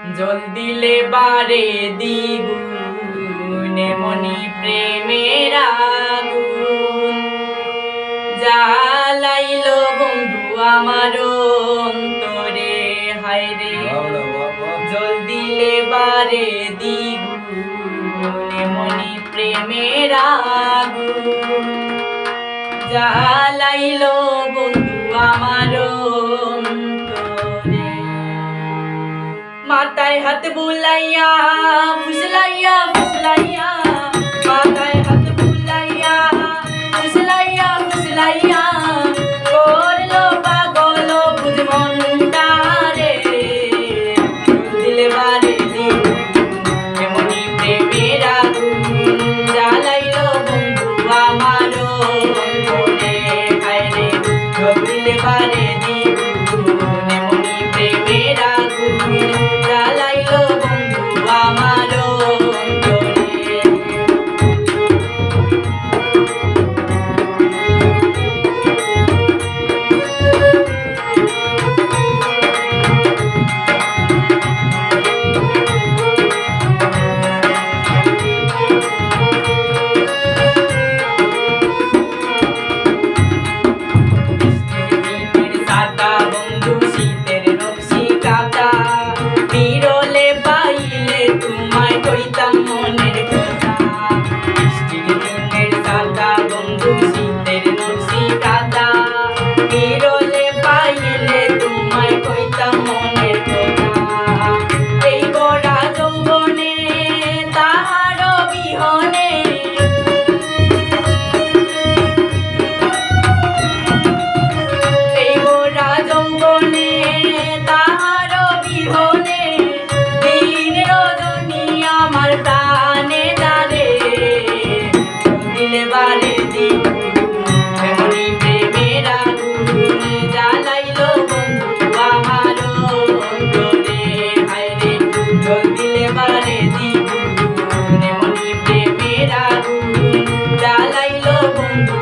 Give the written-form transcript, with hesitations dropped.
জল দিলে বারে দ্বিগুণ মনি প্রেমের আগুন জ্বালাইলো বন্ধু আমার অন্তরে হায় রে জল দিলে বারে দ্বিগুণ মনি প্রেমের আগুন জ্বালাইলো বন্ধু আমার অন্তরে মাথায় হাত বুলাইয়া ফুসলাইয়া ফুসলাইয়া মাথায় হাত বুলাইয়া ফুসলাইয়া ফুসলাইয়া করলো পাগল বুঝ মনটা রে দিলে বারে দিন এমনি প্রেমের আগুন জ্বালাইলো বন্ধু আমার অন্তরে হায় রে দিলে বারে দিন এমনি প্রেমের আগুন জ্বালাইলো বন্ধু আমার অন্তরে সাদা বন্ধু শীতের নকশি কাটা বিরলে পাইলে তোমায় কইতাম মনের কথা বৃষ্টির দিনের সাদা বন্ধু শীতের নকশি কাটা বিরলে পাইলে তোমায় কইতাম মনের কথা এই গড়া যৌবনে তাহার বিহনে যৌবনে তাহার বিহনে দিন রজনী আমার প্রাণে জানে দিলে বারে দিন এমনি প্রেমের আগুন জ্বালাইলো বন্ধু আমার অন্তরে হায় রে জল দিলে বারে দিন এমনি প্রেমের আগুন জ্বালাইলো বন্ধু